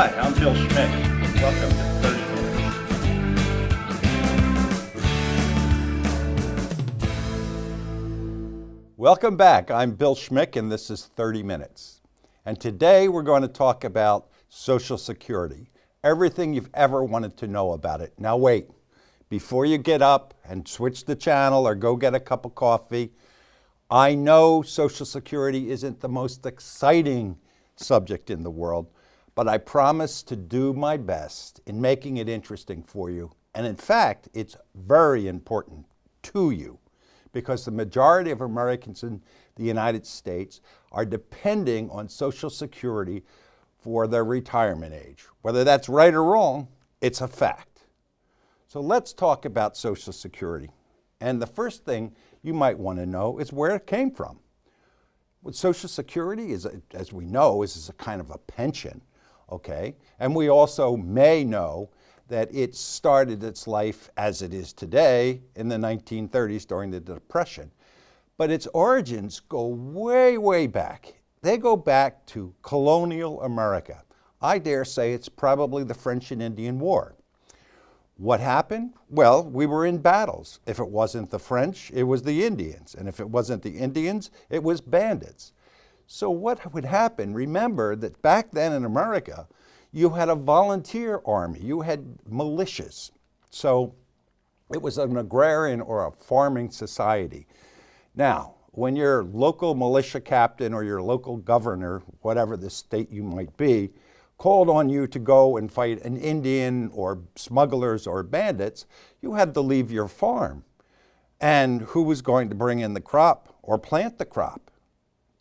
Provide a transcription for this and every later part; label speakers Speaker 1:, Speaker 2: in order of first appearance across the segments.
Speaker 1: Hi, I'm Bill Schmick. Welcome to 30 Minutes. Welcome back. I'm Bill Schmick, and this is 30 Minutes. And today we're going to talk about Social Security, everything you've ever wanted to know about it. Now wait, before you get up and switch the channel or go get a cup of coffee, I know Social Security isn't the most exciting subject in the world, but I promise to do my best in making it interesting for you. And in fact, it's very important to you because the majority of Americans in the United States are depending on Social Security for their retirement age. Whether that's right or wrong, it's a fact. So let's talk about Social Security. And the first thing you might want to know is where it came from. With Social Security, as we know, is a kind of a pension, okay? And we also may know that it started its life as it is today in the 1930s during the Depression. But its origins go way, way back. They go back to colonial America. I dare say it's probably the French and Indian War. What happened? Well, we were in battles. If it wasn't the French, it was the Indians. And if it wasn't the Indians, it was bandits. So what would happen? Remember that back then in America, you had a volunteer army. You had militias. So it was an agrarian or a farming society. Now, when your local militia captain or your local governor, whatever the state you might be, called on you to go and fight an Indian or smugglers or bandits, you had to leave your farm. And who was going to bring in the crop or plant the crop?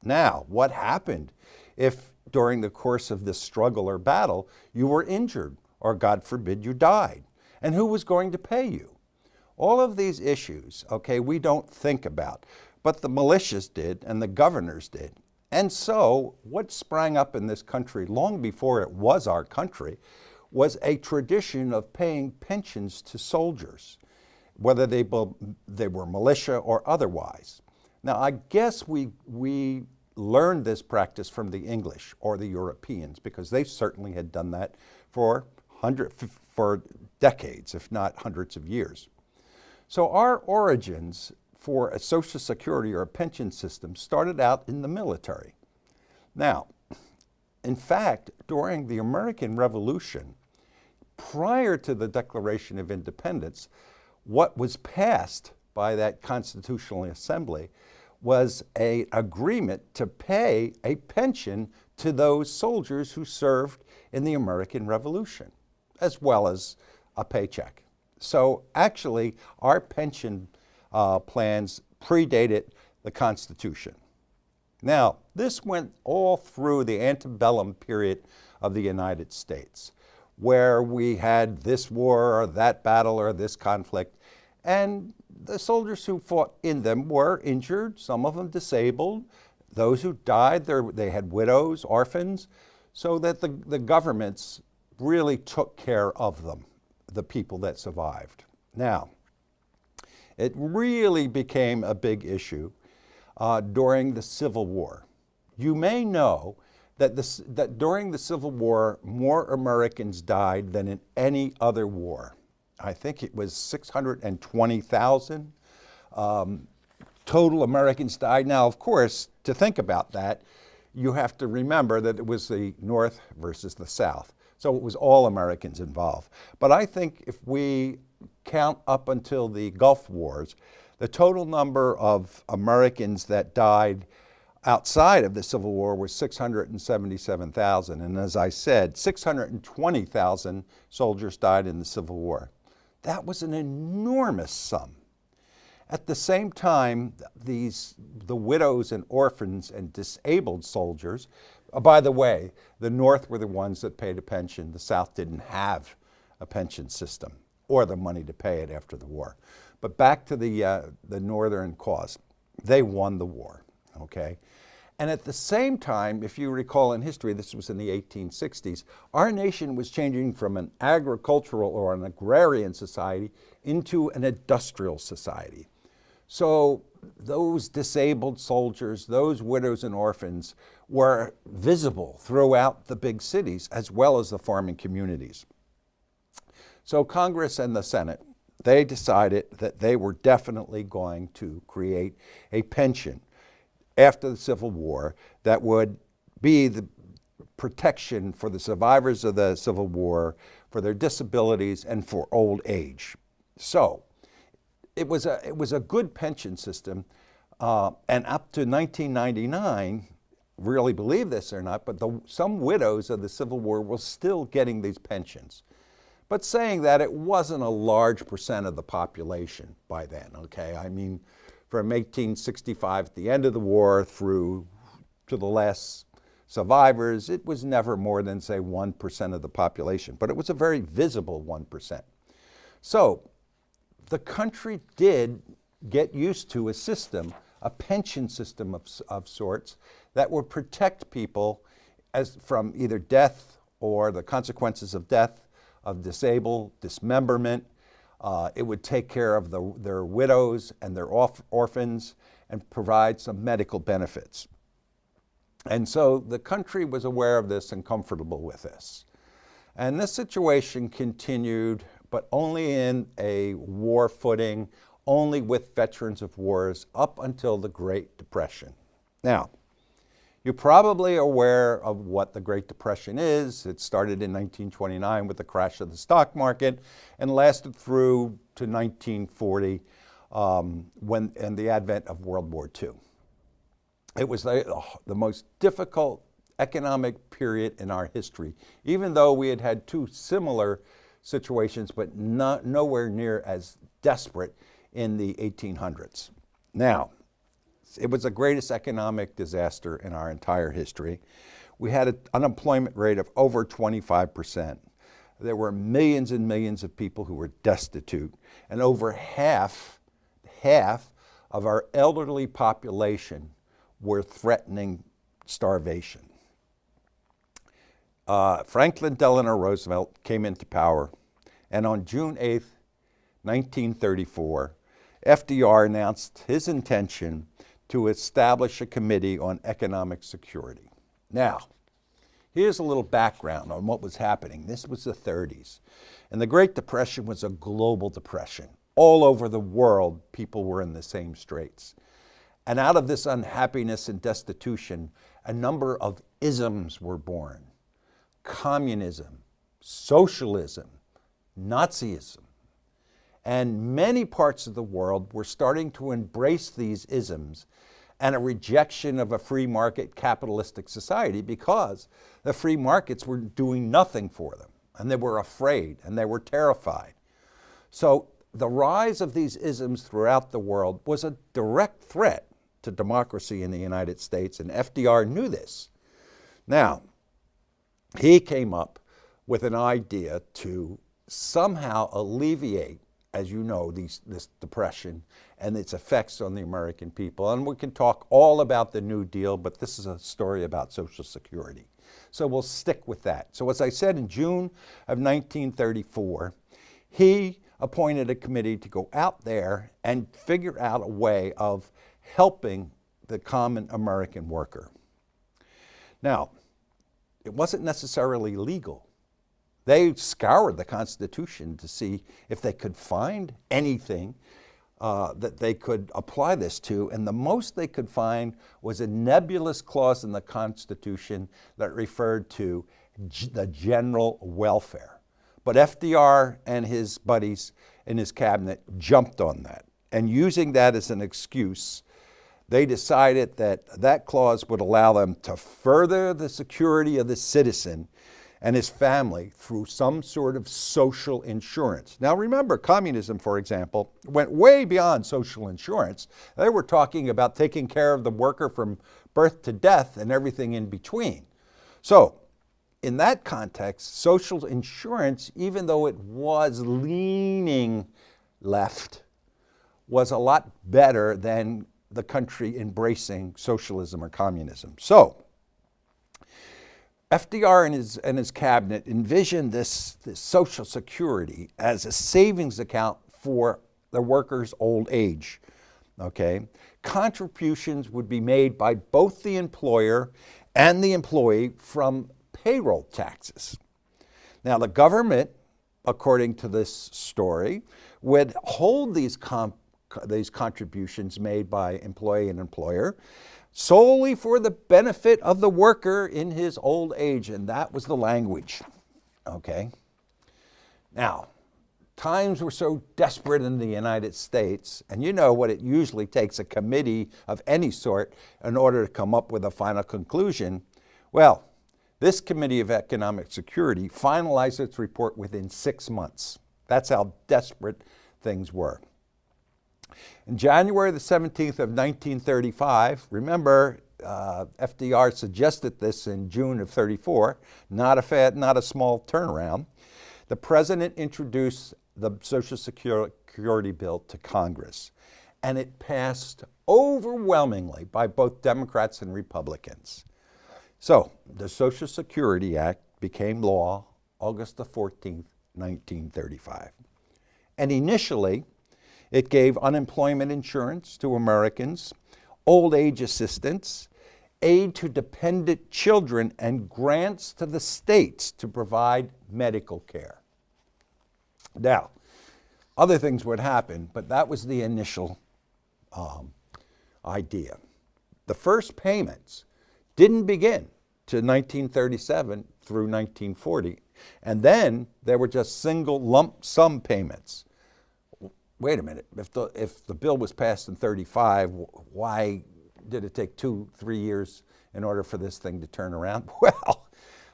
Speaker 1: Now, what happened if during the course of this struggle or battle you were injured or, God forbid, you died? And who was going to pay you? All of these issues, okay, we don't think about, but the militias did and the governors did. And so what sprang up in this country long before it was our country was a tradition of paying pensions to soldiers, whether they were militia or otherwise. Now, I guess we learned this practice from the English or the Europeans because they certainly had done that for decades, if not hundreds of years. So our origins for a Social Security or a pension system started out in the military. Now, in fact, during the American Revolution, prior to the Declaration of Independence, what was passed by that Constitutional Assembly was an agreement to pay a pension to those soldiers who served in the American Revolution, as well as a paycheck. So actually, our pension plans predated the Constitution. Now, this went all through the antebellum period of the United States, where we had this war or that battle or this conflict, and the soldiers who fought in them were injured, some of them disabled. Those who died, they had widows, orphans, so that the governments really took care of them, the people that survived. Now, it really became a big issue during the Civil War. You may know that during the Civil War, more Americans died than in any other war. I think it was 620,000 total Americans died. Now, of course, to think about that, you have to remember that it was the North versus the South. So it was all Americans involved. But I think if we count up until the Gulf Wars, the total number of Americans that died outside of the Civil War was 677,000. And as I said, 620,000 soldiers died in the Civil War. That was an enormous sum. At the same time, the widows and orphans and disabled soldiers, by the way, the North were the ones that paid a pension. The South didn't have a pension system or the money to pay it after the war. But back to the Northern cause, they won the war, okay? And at the same time, if you recall in history, this was in the 1860s, our nation was changing from an agricultural or an agrarian society into an industrial society. So those disabled soldiers, those widows and orphans were visible throughout the big cities as well as the farming communities. So Congress and the Senate, they decided that they were definitely going to create a pension after the Civil War that would be the protection for the survivors of the Civil War, for their disabilities, and for old age. So it was a good pension system, and up to 1999, really believe this or not, but some widows of the Civil War were still getting these pensions. But saying that, it wasn't a large percent of the population by then, okay? I mean, from 1865, at the end of the war, through to the last survivors, it was never more than, say, 1% of the population, but it was a very visible 1%. So the country did get used to a system, a pension system of sorts, that would protect people from either death or the consequences of death, of dismemberment. It would take care of their widows and their orphans and provide some medical benefits. And so the country was aware of this and comfortable with this. And this situation continued, but only in a war footing, only with veterans of wars up until the Great Depression. Now, you're probably aware of what the Great Depression is. It started in 1929 with the crash of the stock market and lasted through to 1940 and the advent of World War II. It was the most difficult economic period in our history, even though we had had two similar situations, but nowhere near as desperate in the 1800s. Now, it was the greatest economic disaster in our entire history. We had an unemployment rate of over 25%. There were millions and millions of people who were destitute, and over half of our elderly population were threatening starvation. Franklin Delano Roosevelt came into power, and on June 8th, 1934, FDR announced his intention to establish a committee on economic security. Now, here's a little background on what was happening. This was the 30s, and the Great Depression was a global depression. All over the world, people were in the same straits. And out of this unhappiness and destitution, a number of isms were born. Communism, socialism, Nazism. And many parts of the world were starting to embrace these isms and a rejection of a free market capitalistic society because the free markets were doing nothing for them. And they were afraid and they were terrified. So the rise of these isms throughout the world was a direct threat to democracy in the United States, and FDR knew this. Now, he came up with an idea to somehow alleviate, as you know, this depression and its effects on the American people. And we can talk all about the New Deal, but this is a story about Social Security. So we'll stick with that. So as I said, in June of 1934, he appointed a committee to go out there and figure out a way of helping the common American worker. Now, it wasn't necessarily legal. They scoured the Constitution to see if they could find anything that they could apply this to, and the most they could find was a nebulous clause in the Constitution that referred to the general welfare. But FDR and his buddies in his cabinet jumped on that, and using that as an excuse, they decided that that clause would allow them to further the security of the citizen and his family through some sort of social insurance. Now remember, communism, for example, went way beyond social insurance. They were talking about taking care of the worker from birth to death and everything in between. So in that context, social insurance, even though it was leaning left, was a lot better than the country embracing socialism or communism. So FDR and his cabinet envisioned this Social Security as a savings account for the workers' old age. okay, contributions would be made by both the employer and the employee from payroll taxes. Now, the government, according to this story, would hold these contributions made by employee and employer solely for the benefit of the worker in his old age, and that was the language, okay? Now, times were so desperate in the United States, and you know what it usually takes a committee of any sort in order to come up with a final conclusion. Well, this Committee of Economic Security finalized its report within 6 months. That's how desperate things were. In January the 17th of 1935, remember, FDR suggested this in June of 34, not a small turnaround. The president introduced the Social Security bill to Congress, and it passed overwhelmingly by both Democrats and Republicans. So the Social Security Act became law August the 14th, 1935. And initially, it gave unemployment insurance to Americans, old age assistance, aid to dependent children, and grants to the states to provide medical care. Now, other things would happen, but that was the initial idea. The first payments didn't begin to 1937 through 1940, and then there were just single lump sum payments. Wait a minute, if the bill was passed in 35, why did it take 2-3 years in order for this thing to turn around? Well,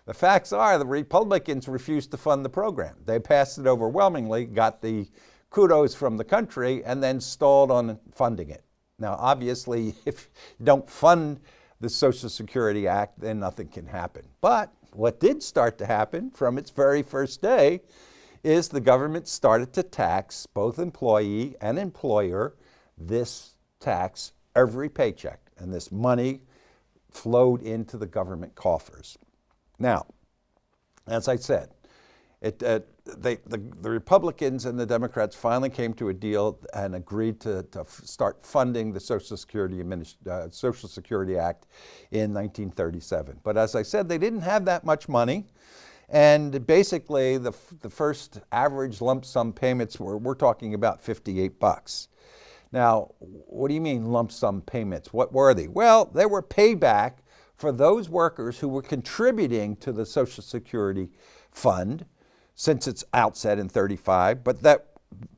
Speaker 1: the facts are the Republicans refused to fund the program. They passed it overwhelmingly, got the kudos from the country, and then stalled on funding it. Now, obviously, if you don't fund the Social Security Act, then nothing can happen. But what did start to happen from its very first day is the government started to tax both employee and employer this tax every paycheck, and this money flowed into the government coffers. Now, as I said, the Republicans and the Democrats finally came to a deal and agreed to start funding the Social Security Act in 1937. But as I said, they didn't have that much money. And basically, the first average lump sum payments we're talking about $58. Now, what do you mean lump sum payments? What were they? Well, they were payback for those workers who were contributing to the Social Security Fund since its outset in 35, but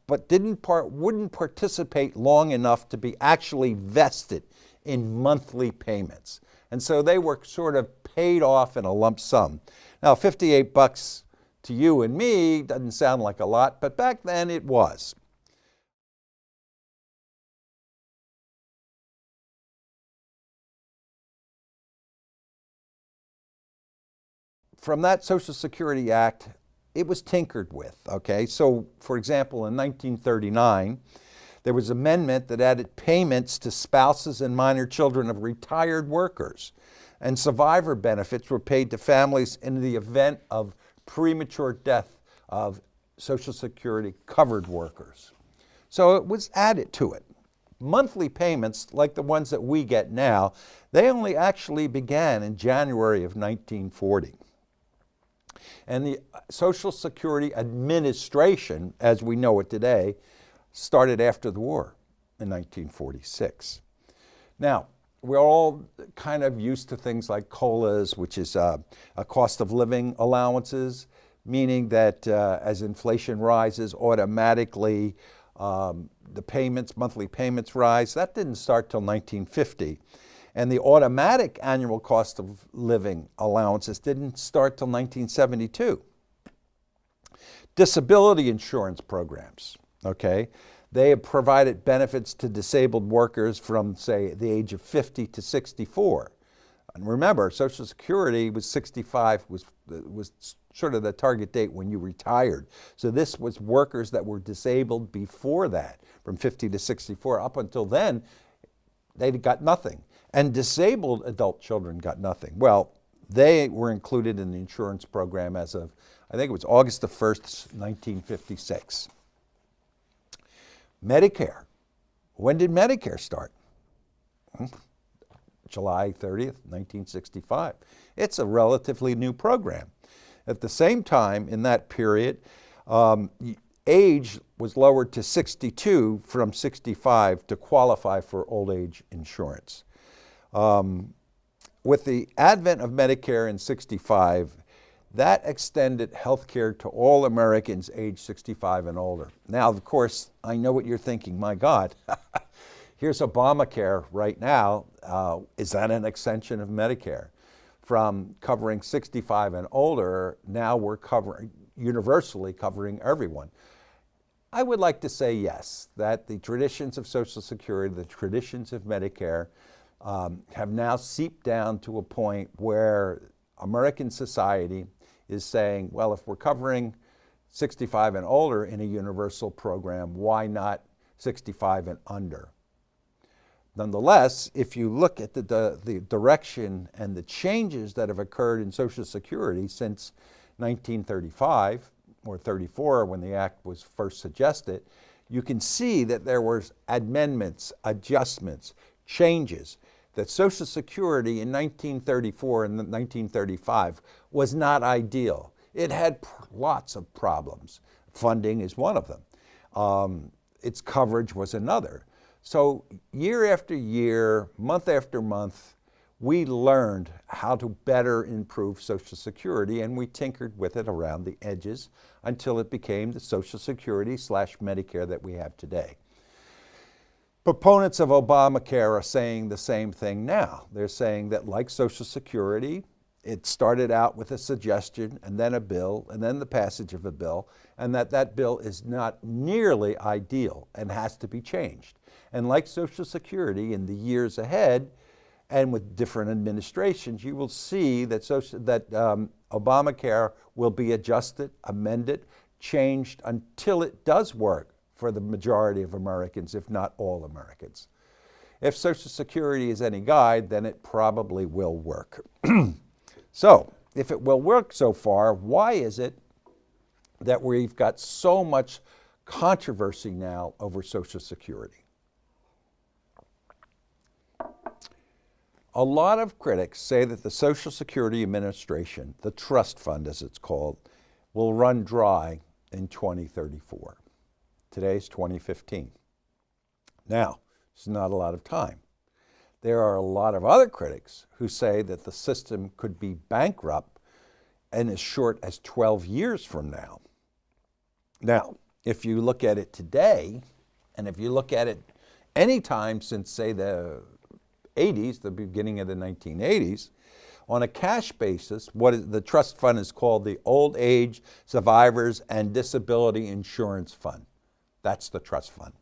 Speaker 1: wouldn't participate long enough to be actually vested in monthly payments. And so they were sort of paid off in a lump sum. Now, $58 to you and me doesn't sound like a lot, but back then it was. From that Social Security Act, it was tinkered with, okay? So, for example, in 1939, there was an amendment that added payments to spouses and minor children of retired workers, and survivor benefits were paid to families in the event of premature death of Social Security covered workers. So it was added to it. Monthly payments, like the ones that we get now, they only actually began in January of 1940. And the Social Security Administration, as we know it today, started after the war in 1946. Now, we're all kind of used to things like COLAs, which is a cost of living allowances, meaning that as inflation rises, automatically the monthly payments rise. That didn't start till 1950. And the automatic annual cost of living allowances didn't start till 1972. Disability insurance programs, okay? They have provided benefits to disabled workers from, say, the age of 50 to 64. And remember, Social Security was 65, was sort of the target date when you retired. So this was workers that were disabled before that, from 50 to 64. Up until then, they got nothing. And disabled adult children got nothing. Well, they were included in the insurance program as of, I think it was August the 1st, 1956. Medicare, When did Medicare start? July 30th, 1965. It's a relatively new program. At the same time, in that period, age was lowered to 62 from 65 to qualify for old age insurance. With the advent of Medicare in 65, that extended health care to all Americans age 65 and older. Now, of course, I know what you're thinking. My God, here's Obamacare right now. Is that an extension of Medicare? From covering 65 and older, now we're universally covering everyone. I would like to say yes, that the traditions of Social Security, the traditions of Medicare, have now seeped down to a point where American society is saying, well, if we're covering 65 and older in a universal program, why not 65 and under? Nonetheless, if you look at the direction and the changes that have occurred in Social Security since 1935 or 34, when the act was first suggested, you can see that there were amendments, adjustments, changes, that Social Security in 1934 and 1935 was not ideal. It had lots of problems. Funding is one of them. Its coverage was another. So year after year, month after month, we learned how to better improve Social Security, and we tinkered with it around the edges until it became the Social Security / Medicare that we have today. Proponents of Obamacare are saying the same thing now. They're saying that, like Social Security, it started out with a suggestion and then a bill and then the passage of a bill, and that bill is not nearly ideal and has to be changed. And like Social Security, in the years ahead and with different administrations, you will see that Obamacare will be adjusted, amended, changed until it does work for the majority of Americans, if not all Americans. If Social Security is any guide, then it probably will work. So, if it will work so far, why is it that we've got so much controversy now over Social Security? A lot of critics say that the Social Security Administration, the trust fund as it's called, will run dry in 2034. Today's 2015. Now, it's not a lot of time. There are a lot of other critics who say that the system could be bankrupt in as short as 12 years from now. Now, if you look at it today, and if you look at it any time since, say, the 80s, the beginning of the 1980s, on a cash basis, the trust fund is called the Old Age Survivors and Disability Insurance Fund. That's the trust fund.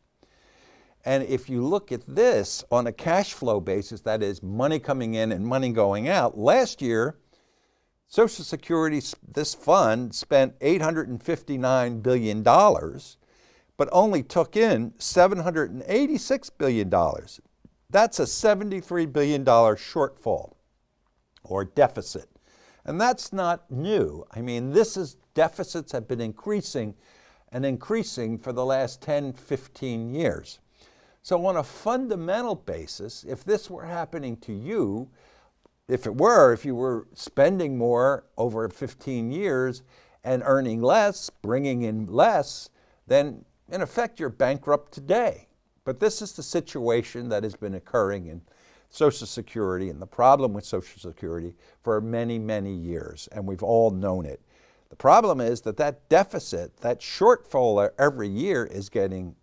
Speaker 1: And if you look at this on a cash flow basis, that is money coming in and money going out, last year, Social Security, this fund, spent $859 billion, but only took in $786 billion. That's a $73 billion shortfall or deficit. And that's not new. I mean, deficits have been increasing and increasing for the last 10, 15 years. So on a fundamental basis, if this were happening to you, if you were spending more over 15 years and earning less, bringing in less, then in effect you're bankrupt today. But this is the situation that has been occurring in Social Security and the problem with Social Security for many, many years, and we've all known it. The problem is that deficit, that shortfall every year is getting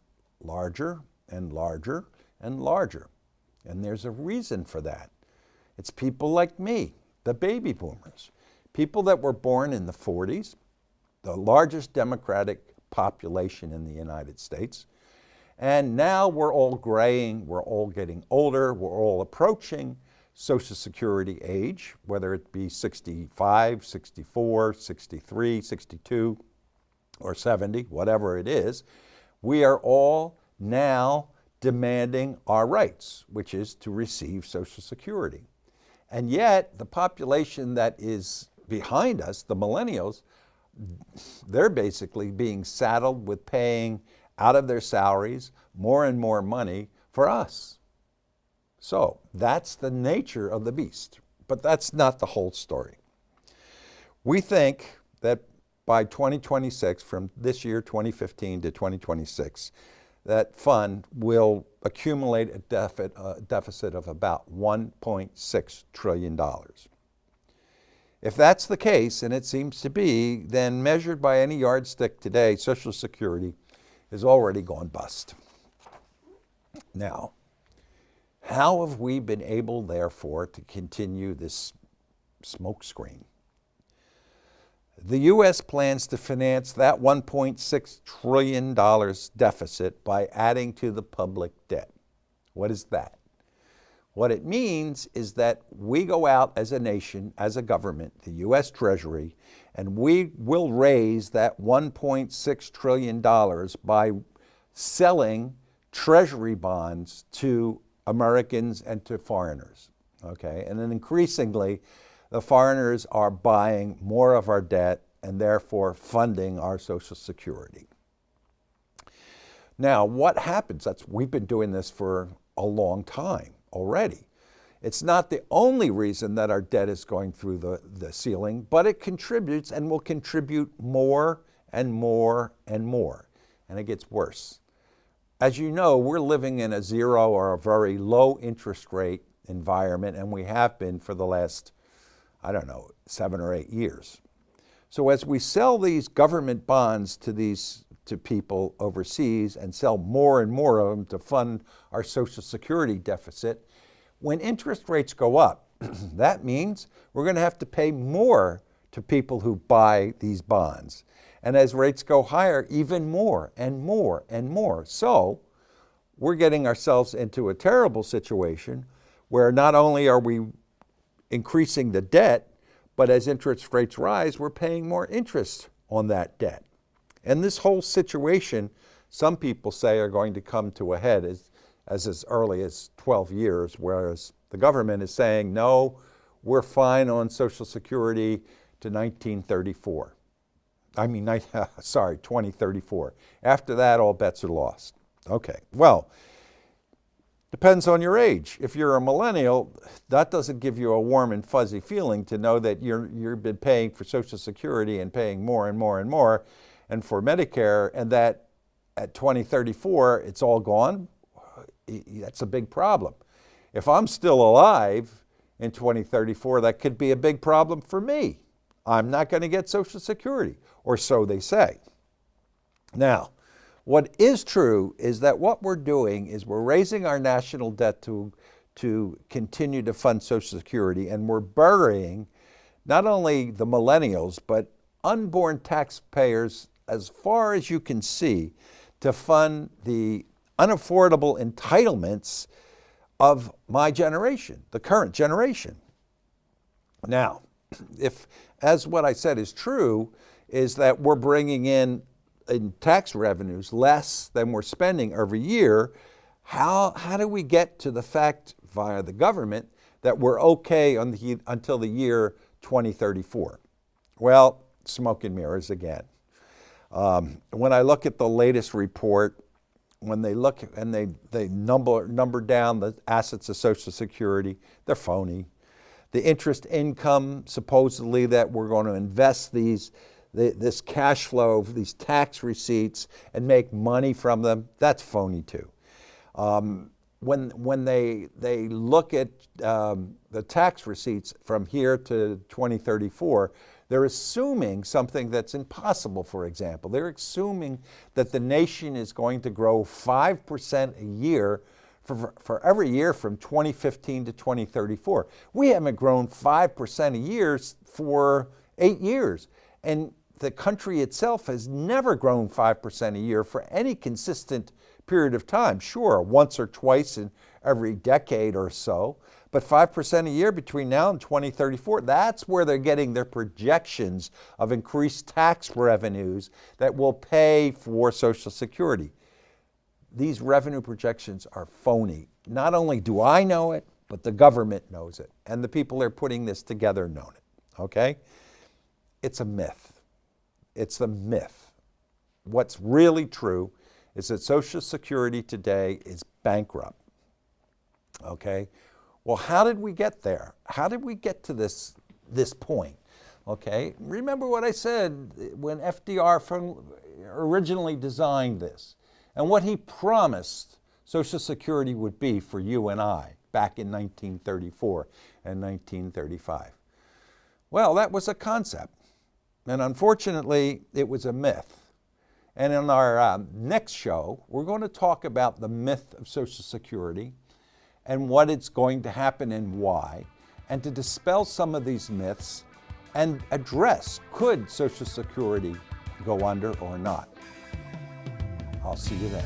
Speaker 1: larger and larger and larger. And there's a reason for that. It's people like me, the baby boomers, people that were born in the 40s, the largest democratic population in the United States. And now we're all graying, we're all getting older, we're all approaching Social Security age, whether it be 65, 64, 63, 62, or 70, whatever it is. We are all now demanding our rights, which is to receive Social Security. And yet, the population that is behind us, the millennials, they're basically being saddled with paying out of their salaries more and more money for us. So that's the nature of the beast. But that's not the whole story. We think that by 2026, from this year 2015 to 2026, that fund will accumulate a deficit of about $1.6 trillion. If that's the case, and it seems to be, then measured by any yardstick today, Social Security has already gone bust. Now, how have we been able, therefore, to continue this smokescreen? The U.S. plans to finance that $1.6 trillion deficit by adding to the public debt. What is that? What it means is that we go out as a nation, as a government, the U.S. Treasury, and we will raise that $1.6 trillion by selling Treasury bonds to Americans and to foreigners, okay? And then increasingly, the foreigners are buying more of our debt and therefore funding our Social Security. Now, what happens? We've been doing this for a long time already. It's not the only reason that our debt is going through the ceiling, but it contributes and will contribute more and more and more. And it gets worse. As you know, we're living in a zero or a very low interest rate environment, and we have been for the last, 7 or 8 years. So as we sell these government bonds to people overseas and sell more and more of them to fund our Social Security deficit, when interest rates go up, that means we're going to have to pay more to people who buy these bonds. And as rates go higher, even more and more and more. So we're getting ourselves into a terrible situation where not only are we increasing the debt, but as interest rates rise, we're paying more interest on that debt. And this whole situation, some people say, are going to come to a head as early as 12 years, whereas the government is saying, no, we're fine on Social Security to 1934. 2034. After that, all bets are lost. Okay, well, depends on your age. If you're a millennial, that doesn't give you a warm and fuzzy feeling to know that you've been paying for Social Security and paying more and more and more, and for Medicare, and that at 2034, it's all gone. That's a big problem. If I'm still alive in 2034, that could be a big problem for me. I'm not going to get Social Security, or so they say. Now, what is true is that what we're doing is we're raising our national debt to continue to fund Social Security, and we're burying not only the millennials, but unborn taxpayers as far as you can see to fund the unaffordable entitlements of my generation, the current generation. Now, if, as what I said is true, is that we're bringing in tax revenues less than we're spending every year, how do we get to the fact via the government that we're okay until the year 2034? Well, smoke and mirrors again. When I look at the latest report, when they look and they number down the assets of Social Security, they're phony. The interest income, supposedly, that we're going to invest this cash flow, these tax receipts, and make money from them, that's phony too. When they look at the tax receipts from here to 2034, they're assuming something that's impossible, for example. They're assuming that the nation is going to grow 5% a year for every year from 2015 to 2034. We haven't grown 5% a year for 8 years. And the country itself has never grown 5% a year for any consistent period of time. Sure, once or twice in every decade or so, but 5% a year between now and 2034, that's where they're getting their projections of increased tax revenues that will pay for Social Security. These revenue projections are phony. Not only do I know it, but the government knows it. And the people that are putting this together know it, okay? It's a myth. It's a myth. What's really true is that Social Security today is bankrupt. Okay? Well, how did we get there? How did we get to this point? Okay? Remember what I said when FDR originally designed this and what he promised Social Security would be for you and I back in 1934 and 1935. Well, that was a concept, and unfortunately, it was a myth. And in our next show, we're going to talk about the myth of Social Security and what it's going to happen and why, and to dispel some of these myths and address, could Social Security go under or not? I'll see you then.